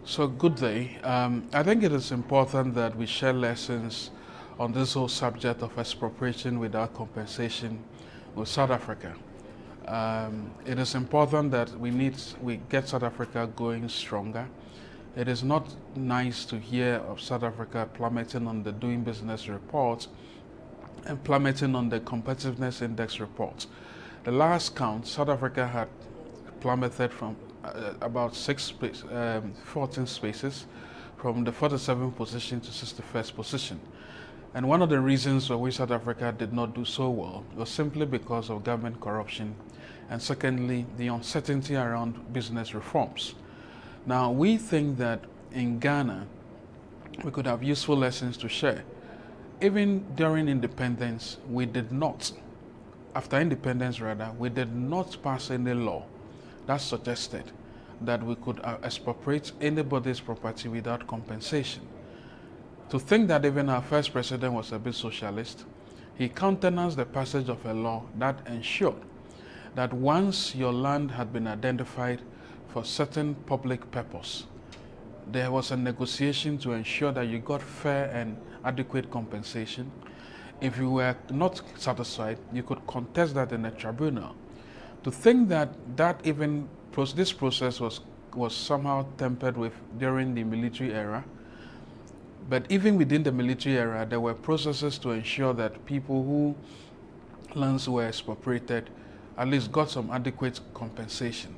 So, good day. I think it is important that we share lessons on this whole subject of expropriation without compensation with South Africa. It is important that we get South Africa going stronger. It is not nice to hear of South Africa plummeting on the doing business report and plummeting on the competitiveness index report. The last count, South Africa had plummeted from about 14 spaces from the 47th position to 61st position. And one of the reasons for which South Africa did not do so well was simply because of government corruption, and secondly, the uncertainty around business reforms. Now, we think that in Ghana, we could have useful lessons to share. Even during independence, after independence rather, we did not pass any law that suggested that we could expropriate anybody's property without compensation. To think that even our first president was a bit socialist, he countenanced the passage of a law that ensured that once your land had been identified for certain public purpose, there was a negotiation to ensure that you got fair and adequate compensation. If you were not satisfied, you could contest that in a tribunal. To think that this process was somehow tempered with during the military era, but even within the military era, there were processes to ensure that people who lands were expropriated at least got some adequate compensation.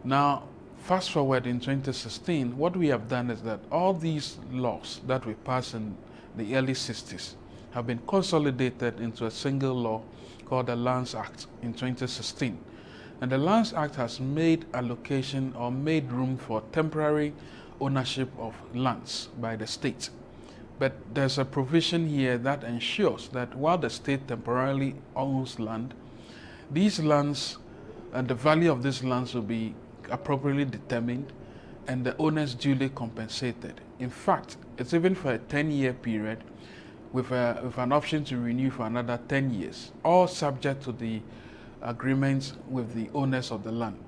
Now, fast forward in 2016, what we have done is that all these laws that we passed in the early 60s have been consolidated into a single law called the Lands Act in 2016. And the Lands Act has made allocation or made room for temporary ownership of lands by the state. But there's a provision here that ensures that while the state temporarily owns land, these lands and the value of these lands will be appropriately determined and the owners duly compensated. In fact, it's even for a 10-year period with an option to renew for another 10 years, all subject to the agreements with the owners of the land.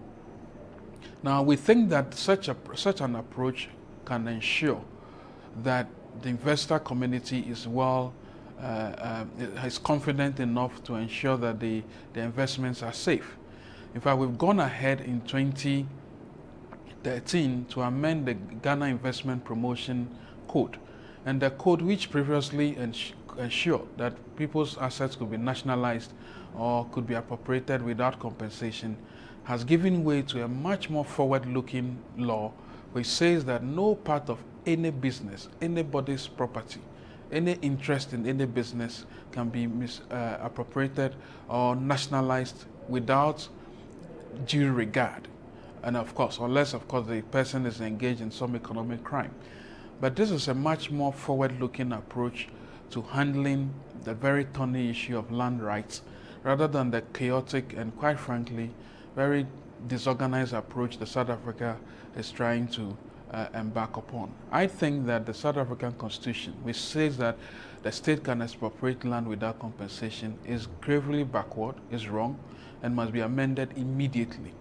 Now, we think that such an approach can ensure that the investor community is is confident enough to ensure that the investments are safe. In fact, we've gone ahead in 2013 to amend the Ghana Investment Promotion Code, and the code which previously ensured that people's assets could be nationalized or could be appropriated without compensation has given way to a much more forward-looking law which says that no part of any business, anybody's property, any interest in any business can be appropriated or nationalized without due regard. And of course, unless of course the person is engaged in some economic crime. But this is a much more forward-looking approach to handling the very thorny issue of land rights rather than the chaotic and, quite frankly, very disorganized approach that South Africa is trying to embark upon. I think that the South African Constitution, which says that the state can expropriate land without compensation, is gravely backward, is wrong, and must be amended immediately.